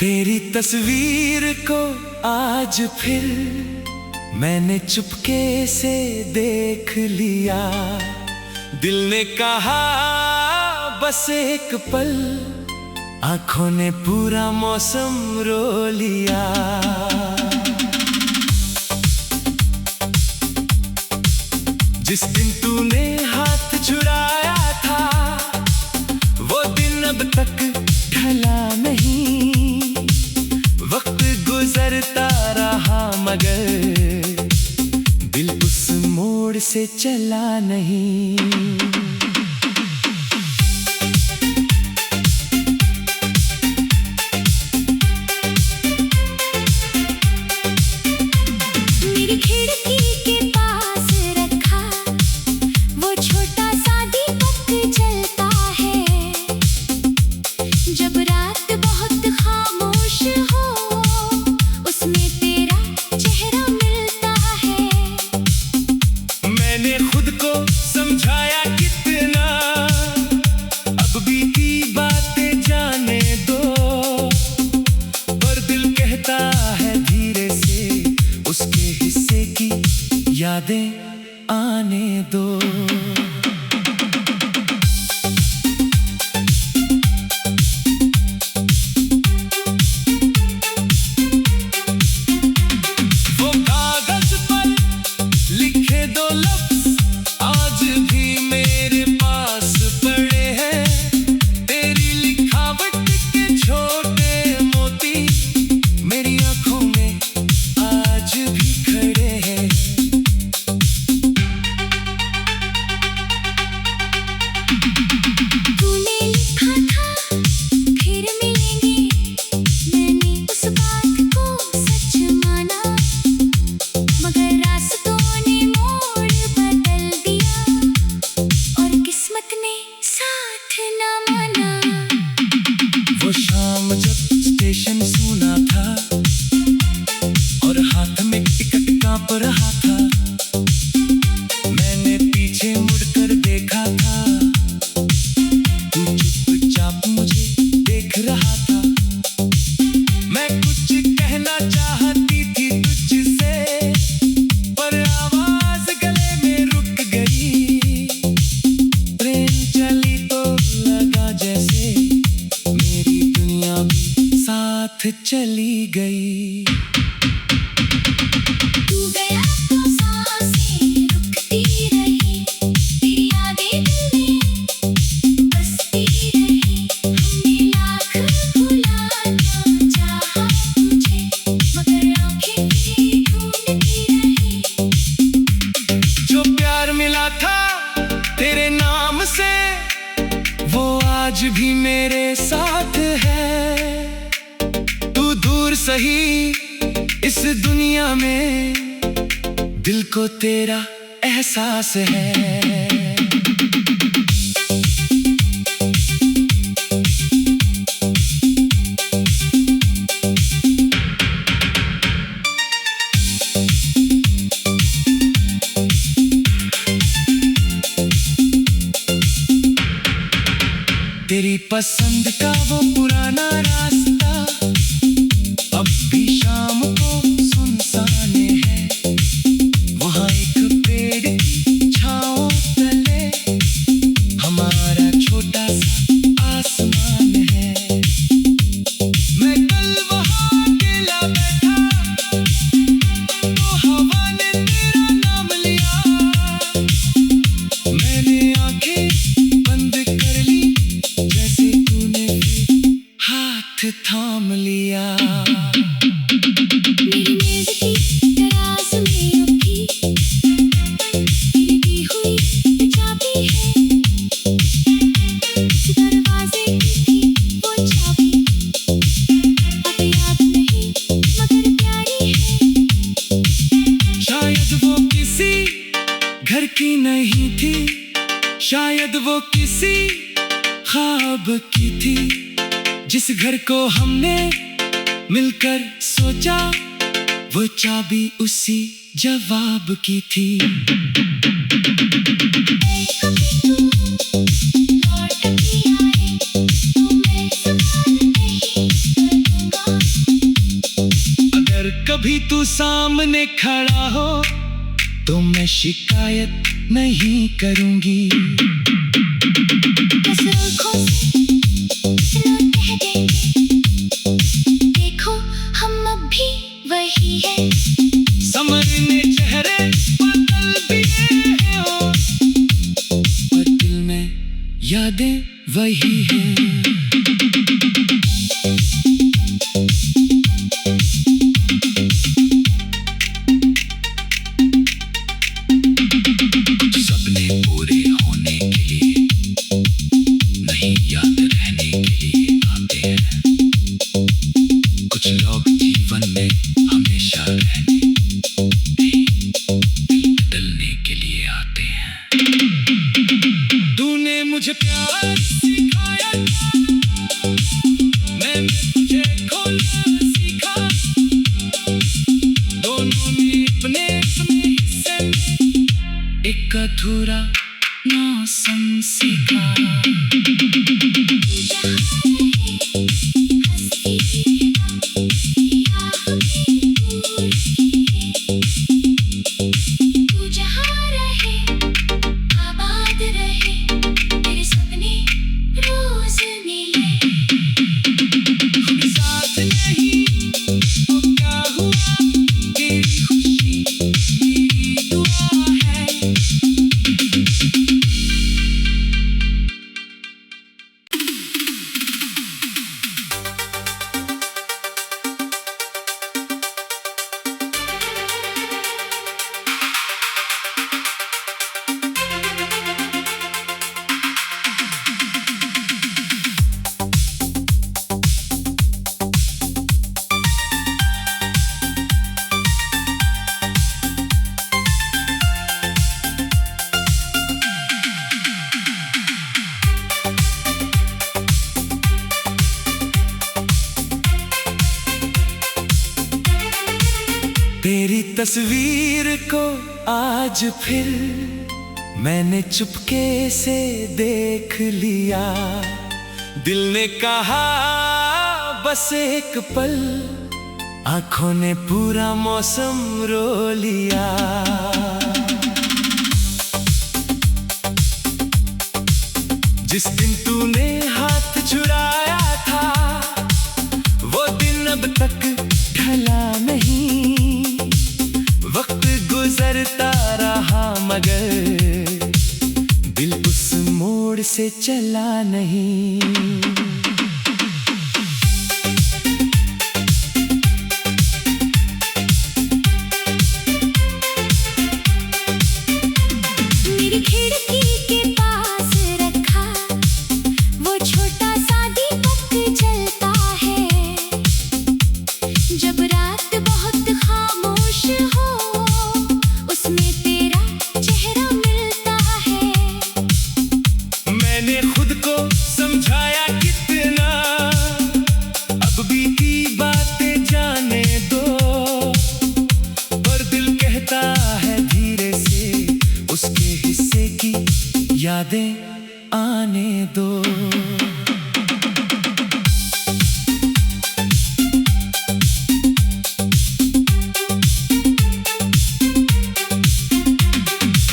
तेरी तस्वीर को आज फिर मैंने चुपके से देख लिया। दिल ने कहा बस एक पल, आंखों ने पूरा मौसम रो लिया। जिस दिन तूने हाथ छुड़ाया था, वो दिन अब तक ढला नहीं। वक्त गुजरता रहा मगर दिल उस मोड़ से चला नहीं। मेरी खिड़की के पास रखा वो छोटा सा दीपक जलता है। जब रात बहुत खामोश हो, उसमें तेरा चेहरा मिलता है। मैंने खुद को समझाया कितना, अब बीती बातें जाने दो। पर दिल कहता है धीरे से, उसके हिस्से की यादें आने दो। वो कागज पर लिखे दो लफ्ज आज भी मेरे पास पड़े हैं। तेरी लिखावट के छोटे मोती मेरी आंखों में आज भी खड़े हैं। तूने लिखा था फिर मिलेंगे, मैंने उस बात को सच माना। मगर रास्तों ने मोड़ बदल दिया और किस्मत ने साथ न माना। वो शाम जब स्टेशन सुना था और हाथ में टिकट कांप रहा था, मैंने पीछे मुड़कर देखा था। तू चुपचाप मुझे देख रहा था। मैं कुछ कहना चाहती थी तुझसे, पर आवाज गले में रुक गई। ट्रेन चली तो लगा जैसे मेरी दुनिया भी साथ चली गई। तू गया तो सांसें रुकती रही, तेरी यादें दिल में बसती रही। हमने लाख भुलाना चाहा तुझे, मगर आंखें भी ढूंढती रही। जो प्यार मिला था तेरे नाम से, वो आज भी मेरे साथ है। तू दूर सही इस दुनिया में, दिल को तेरा एहसास है। तेरी पसंद का वो पुराना रास्ता अब भी शाम को सुनसान है। वहाँ एक पेड़ की छाँव तले हमारा छोटा सा आसमान है। मैं कल वहाँ अकेला बैठा तो हवा ने तेरा नाम लिया। मैंने आंखें बंद कर ली जैसे तूने भी हाथ थाम लिया। मेरी मेज की दराज में अभी तेरी दी हुई चाबी है। दरवाजे की थी वो चाबी, अब याद नहीं मगर प्यारी है। शायद वो किसी घर की नहीं थी, शायद वो किसी ख्वाब की थी। जिस घर को हमने मिलकर सोचा, वो चाबी उसी जवाब की थी। कभी तू लौट के आए तो मैं संभाल नहीं करूँगा। कभी तू सामने खड़ा हो तो मैं शिकायत नहीं करूंगी। बस आँखों से ना कह देंगे, देखो हम अब भी वही है। संवरने चेहरे बदल भी हैं हो, पर दिल में यादें वही हैं। सपने पूरे होने के लिए नहीं, याद रहने के लिए आते हैं। कुछ लोग जीवन में हमेशा रहने नहीं, दिल बदलने के लिए आते हैं। तूने मुझे प्यार सिखाया, मैंने तुझे खोना सीखा। दोनों ने अपने अपने हिस्से में एक अधूरा मौसम सीखा। तू जहाँ रहे आबाद रहे, तेरे सपने रोज मिले। हम साथ नहीं तो क्या हुआ, तेरी खुशी मेरी दुआ है। तेरी तस्वीर को आज फिर मैंने चुपके से देख लिया। दिल ने कहा बस एक पल, आंखों ने पूरा मौसम रो लिया। जिस दिन तूने हाथ छुड़ाया था, वो दिन अब तक ढला नहीं। वक्त गुजरता रहा मगर दिल उस मोड़ से चला नहीं। मेरी खिड़की के पास रखा वो छोटा सा दीपक जलता है। जब रात बहुत खामोश हो, उसमें तेरा चेहरा मिलता है। मैंने खुद को समझाया कितना, अब बीती बातें जाने दो। पर दिल कहता है धीरे से, उसके हिस्से की यादें आने दो।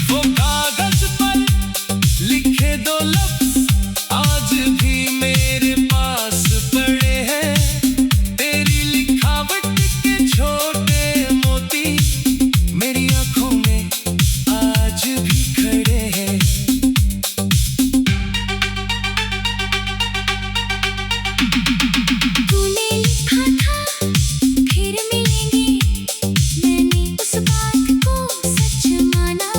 वो कागज पर लिखे दो लफ्ज आज भी मेरे पास पड़े हैं। तेरी लिखावट के छोटे मोती मेरी आंखों में आज भी खड़े हैं। तूने लिखा था फिर मिलेंगे, मैंने उस बात को सच माना।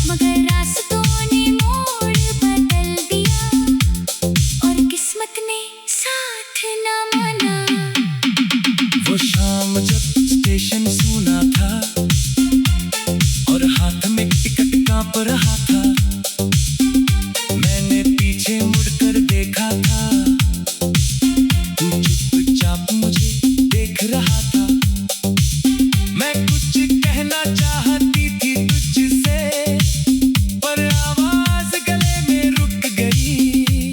मगर रास्तों ने मोड़ बदल दिया और किस्मत ने साथ न माना। वो शाम जब स्टेशन सूना था और हाथ में टिकट कांप रहा था, मैंने पीछे मुड़कर देखा था। तू चुपचाप मुझे देख रहा था। मैं कुछ कहना चाहती थी तुझसे, पर आवाज गले में रुक गई।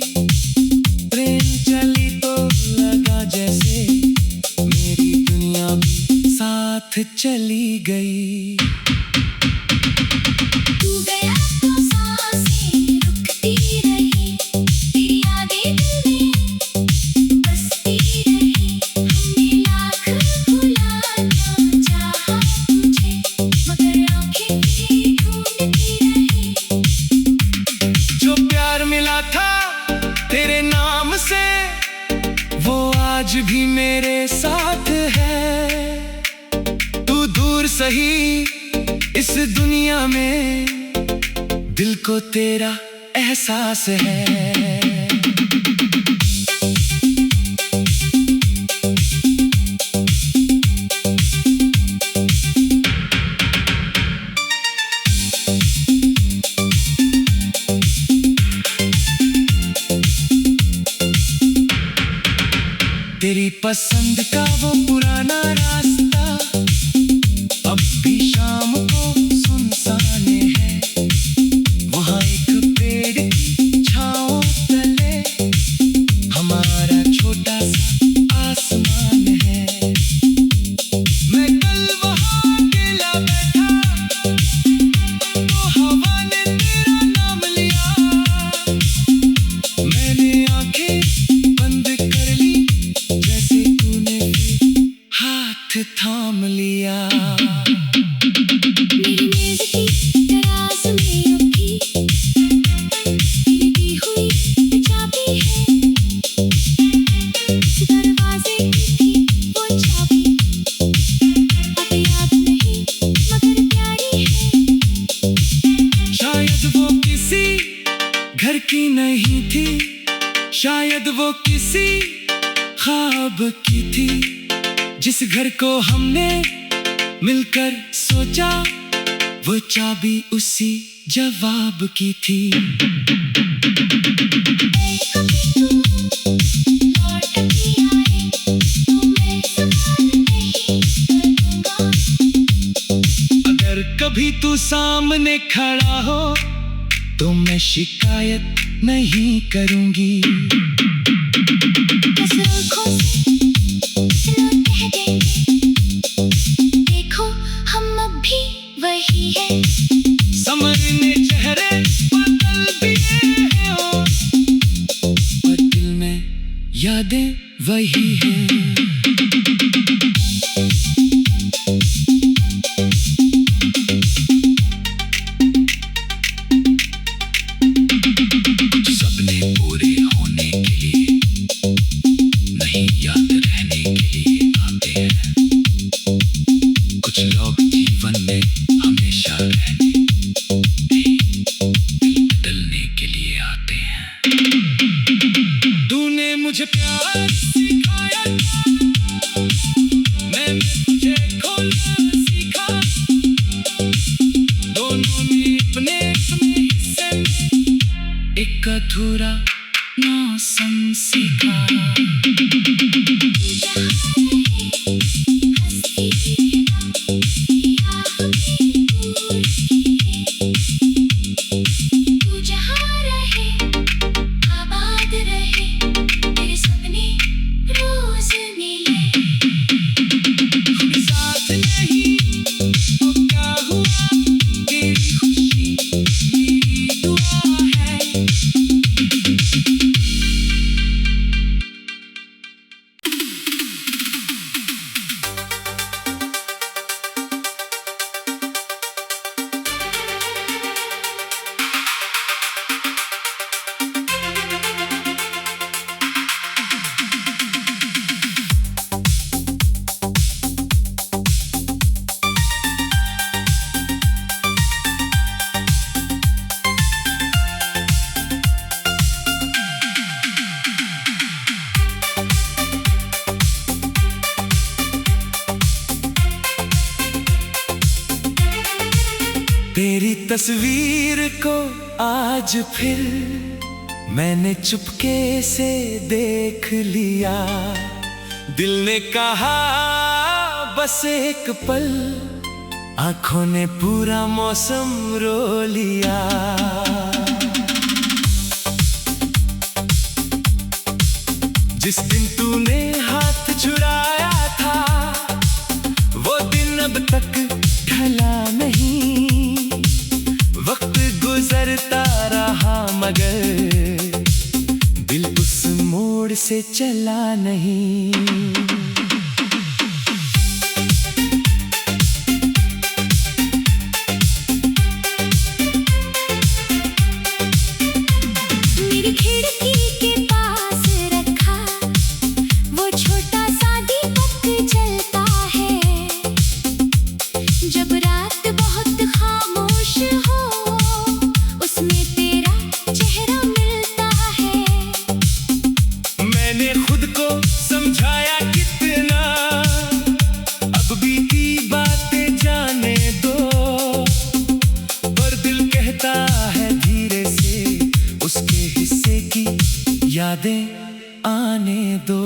ट्रेन चली तो लगा जैसे मेरी दुनिया भी गई। तू गया तो सांसें रुकती रही, तेरी यादें दिल में बसती रही। हमने लाख भुलाना चाहा तुझे, मगर आँखें तेरी ढूंढती रही। जो प्यार मिला था तेरे नाम से वो आज भी मेरे साथ है। तू दूर सही इस दुनिया में, दिल को तेरा एहसास है। तेरी पसंद का वो पुराना रास्ता अब भी शाम को सुनसान है। वहाँ एक पेड़ की छाँव तले हमारा छोटा सा आसमान है। मैं कल वहाँ अकेला बैठा तो हवा ने तेरा नाम लिया। मैंने आंखें बंद कर ली जैसे तूने हाथ थाम लिया। मेरी मेज़ की दराज में अभी गिरती हुई चाबी है। दरवाजे की थी वो चाबी, अब याद नहीं मगर प्यारी है। शायद वो किसी घर की नहीं थी, शायद वो किसी ख्वाब की थी। जिस घर को हमने मिलकर सोचा वो चाबी उसी जवाब की थी। कभी तू लौट के आए तो मैं सवाल नहीं करूँगा। अगर कभी तू सामने खड़ा हो तो मैं शिकायत नहीं करूँगी। बस आँखों से इतना कह देंगे, देखो हम अब भी वही है। समरने चेहरे बदल भी हैं हो, पर दिल में यादें वही हैं। सपने पूरे होने के लिए नहीं, याद रहने के लिए आते हैं। कुछ लोग जीवन में हमेशा रहने नहीं, दिल बदलने के लिए आते हैं। तूने मुझे प्यार सिखाया था, मैंने तुझे खोना सीखा। दोनों ने अपने अपने हिस्से में एक अधूरा मौसम सीखा। तू जहाँ रहे आबाद रहे, तेरे सपने रोज मिले। साथ नहीं तो क्या हुआ, तेरी खुशी मेरी दुआ है। तेरी तस्वीर को आज फिर मैंने चुपके से देख लिया। दिल ने कहा बस एक पल, आंखों ने पूरा मौसम रो लिया। जिस दिन तूने हाथ छुड़ाया था वो दिन अब तक रहा मगर दिल उस मोड़ से चला नहीं। मेरी खिड़की के पास रखा वो छोटा सा दीपक जलता है। जब रात बहुत खामोश हो उसमें तेरा चेहरा मिलता है। मैंने खुद को समझाया कितना, अब बीती बातें जाने दो, पर दिल कहता है धीरे से उसके हिस्से की यादें आने दो।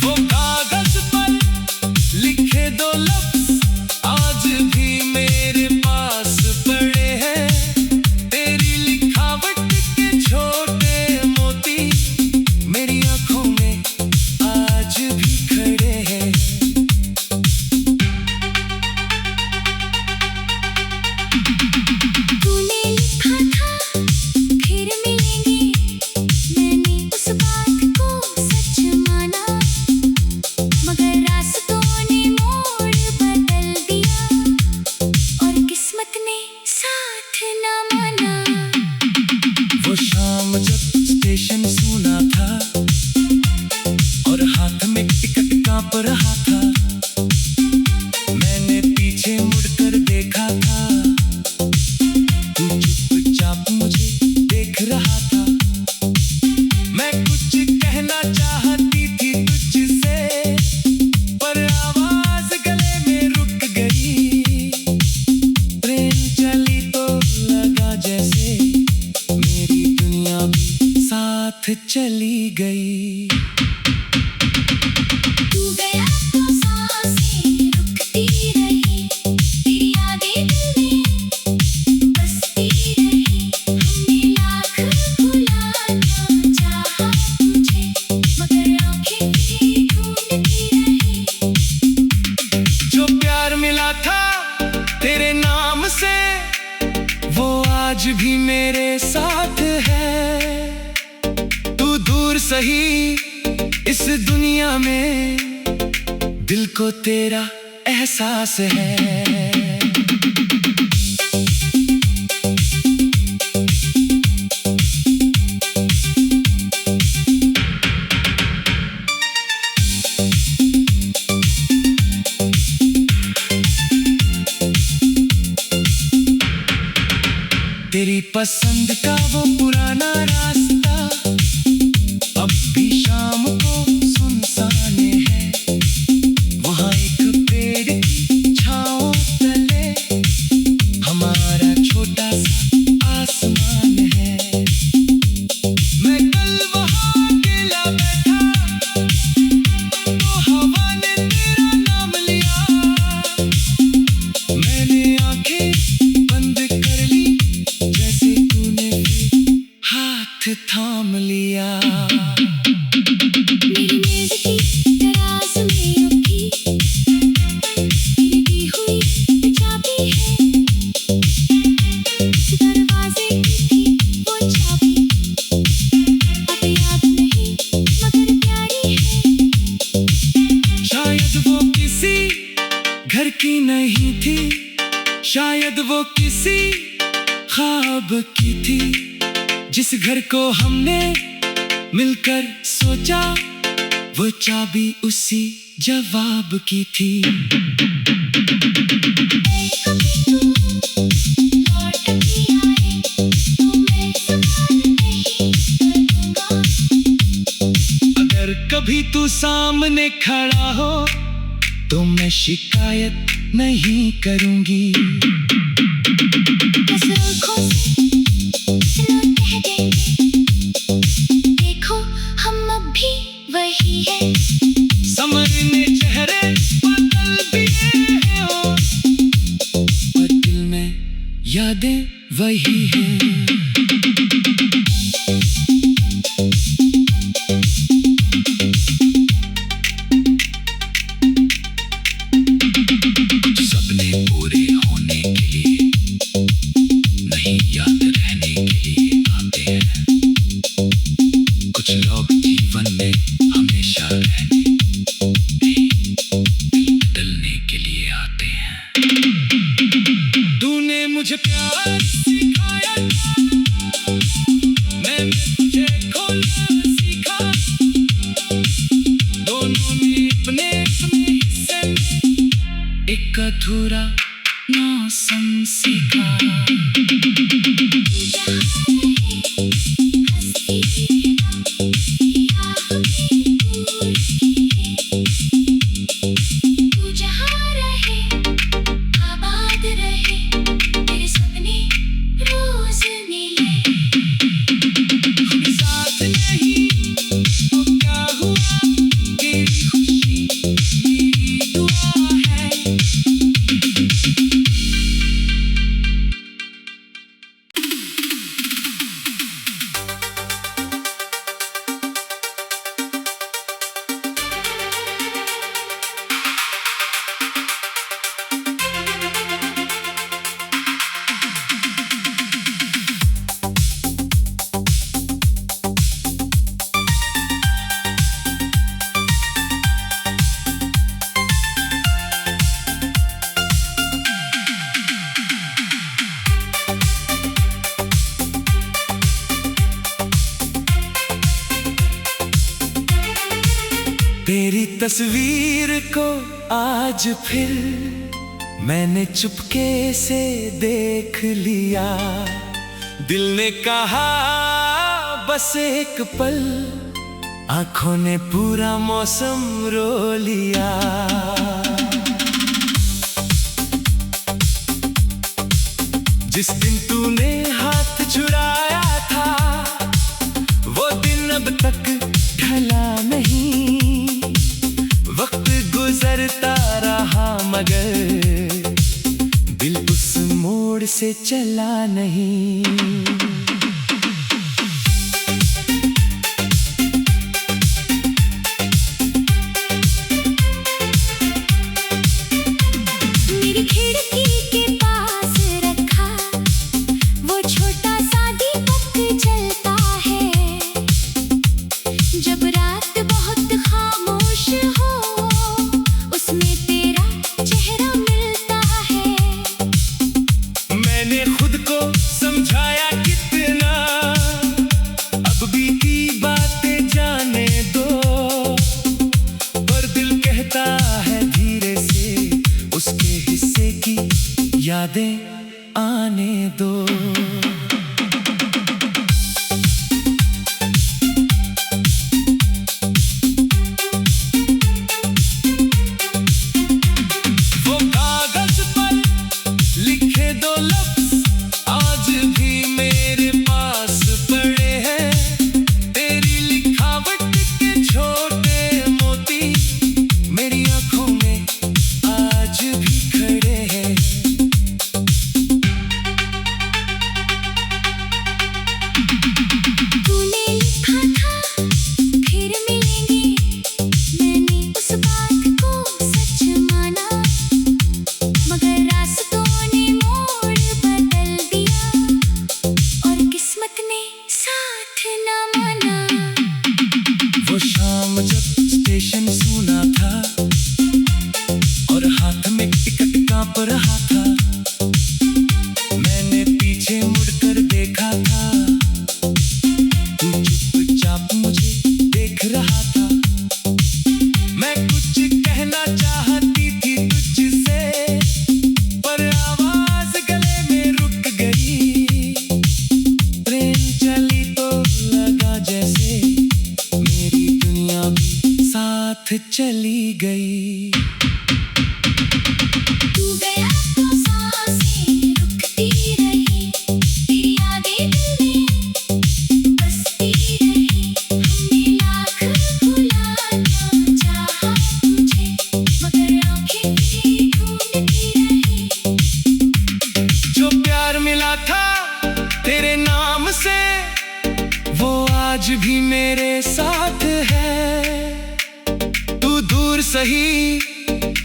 वो कागज पर लिखे दो लफ्ज आज भी मेरे पास पड़े हैं। तेरी लिखावट के छोटे मोती मेरी आंखों में आज भी खड़े हैं। तूने लिखा था फिर मिलेंगे, मैंने उस बात को सच माना, मगर रास्तों ने मोड़ बदल दिया और किस्मत ने साथ न माना। वो शाम जब स्टेशन सुना था और हाथ में टिकट कांप रहा था, मैंने पीछे मुड़कर देखा था, तू चुपचाप मुझे देख रहा था। मैं कुछ कहना चाहती थी तुझसे, पर आवाज गले में रुक गई। ट्रेन चली तो लगा जैसे मेरी दुनिया भी साथ चली गई। तू गया तो सांसें रुकती रही, तेरी यादें दिल में बसती रही। हमने लाख भुलाना चाहा तुझे, मगर आंखें तेरी ढूंढती रही। जो प्यार मिला था तेरे नाम से वो आज भी मेरे साथ है। तू दूर सही इस दुनिया में दिल को तेरा एहसास है। तेरी पसंद का वो पुराना रास्ता अब भी शाम को सुनसान है। वहाँ एक पेड़ की छाँव तले हमारा छोटा सा आसमान है। मैं कल वहाँ अकेला बैठा तो हवा ने तेरा नाम लिया। मैंने आंखें बंद कर ली जैसे तूने भी हाथ थाम लिया। मेरी मेज की दराज में अभी तेरी दी हुई चाबी है। दरवाजे की थी वो चाबी, अब याद नहीं मगर प्यारी है। शायद वो किसी घर की नहीं थी, शायद वो किसी ख्वाब की थी। जिस घर को हमने मिलकर सोचा वो चाबी उसी जवाब की थी। कभी तू लौट भी आए तो मैं संभाल नहीं करूँगा। अगर कभी तू सामने खड़ा हो तो मैं शिकायत नहीं करूँगी। बस आँखों से इतना कह देंगे, देखो हम अब भी वही है। समरने चेहरे बदल भी गए हो पर दिल में यादें वही हैं। मधुरा मौसम सिखा। तू जहाँ रहे आबाद रहे, तेरे सपने रोज मिले। साथ नहीं तो क्या हुआ, तेरी खुशी मेरी दुआ है। तेरी तस्वीर को आज फिर मैंने चुपके से देख लिया। दिल ने कहा बस एक पल, आंखों ने पूरा मौसम रो लिया। जिस दिन तूने हाथ छुड़ाया था, वो दिन अब तक ढला नहीं। वक्त गुजरता रहा मगर दिल उस मोड़ से चला नहीं। मेरी खिड़की के पास रखा वो छोटा सा दीपक जलता है। जब रात बहुत खामोश हो, उसमें तेरा चेहरा मिलता है। मैंने खुद को समझाया कितना, अब बीती बातें जाने दो। पर दिल कहता है धीरे से, उसके हिस्से की यादें आने दो। वो कागज पर लिखे दो लफ्ज आज भी मेरे पास पड़े हैं। तेरी लिखावट के छोटे मोती मेरी आंखों में आज भी खड़े हैं। तूने लिखा था फिर मिलेंगे, मैंने उस बात को सच माना। मगर रास्तों ने मोड़ बदल दिया और किस्मत ने साथ न माना। वो शाम जब स्टेशन सुना था और हाथ में टिकट कांप रहा था, मैंने पीछे मुड़कर देखा था। तू चुपचाप मुझे देख रहा था। मैं कुछ कहना चाहती थी तुझसे, पर आवाज गले में रुक गई। ट्रेन चली तो लगा जैसे मेरी दुनिया भी साथ चली गई। तू गया तो सांसें रुकती रही, तेरी यादें दिल में बसती रही। हमने लाख भुलाना चाहा तुझे, मगर आंखें भी ढूंढती रही। जो प्यार मिला था तेरे नाम से, वो आज भी मेरे साथ है। तू दूर सही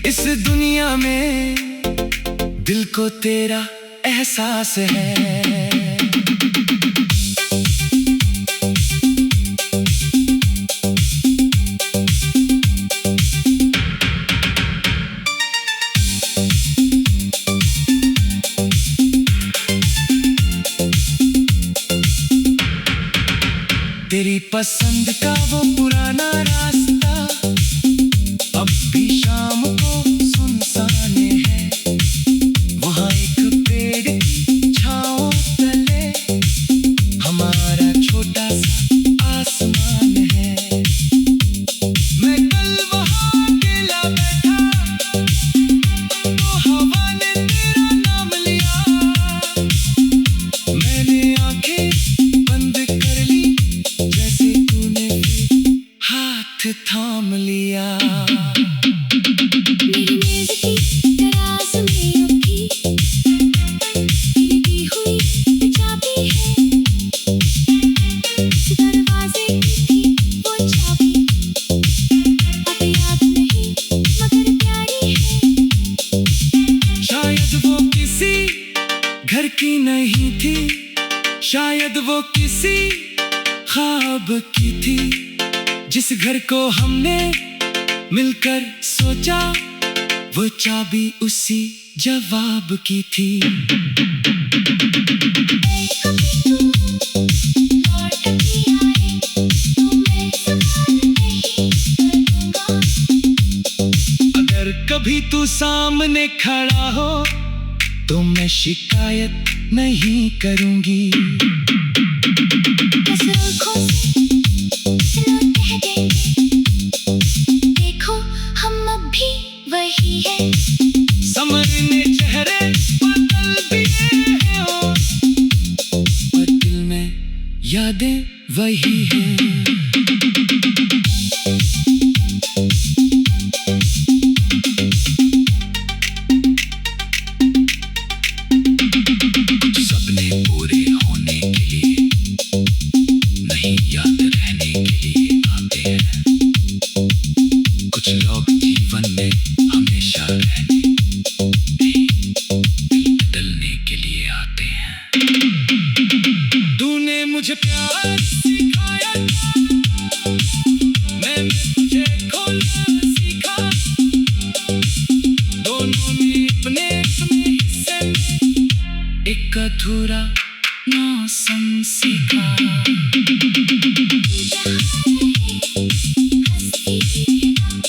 इस दुनिया में, दिल को तेरा एहसास है। तेरी पसंद का वो पुराना रास्ता अब भी शाम को सुनसान है। मैं कल वहाँ अकेला बैठा तो हवा ने तेरा नाम लिया। मैंने आंखें बंद कर ली जैसे तूने भी हाथ थाम लिया। मेरी मेज की दराज में अभी गिरती हुई चाबी है। इस दरवाजे की थी वो चाबी, अब याद नहीं मगर प्यारी है। शायद वो किसी घर की नहीं थी, शायद वो किसी ख्वाब की थी। जिस घर को हमने मिलकर सोचा वो चाबी उसी जवाब की थी। कभी तू लौट के आए तो मैं सवाल नहीं करूँगा। अगर कभी तू सामने खड़ा हो तो मैं शिकायत नहीं करूंगी। बस आँखों से इतना कह देंगे, देखो हम अब भी वही है। संवरने चेहरे बदल भी हैं हो, पर दिल में यादें वही हैं। सपने पूरे होने के लिए नहीं, याद रहने के लिए आते हैं। कुछ लोग जीवन में हमेशा रहने नहीं, दिल बदलने के लिए आते हैं। तूने मुझे प्यार सिखाया था, मैंने तुझे खोना सीखा। दोनों ने अपने अपने हिस्से में एक अधूरा मौसम सीखा। जहाँ रहे हंसती रहना,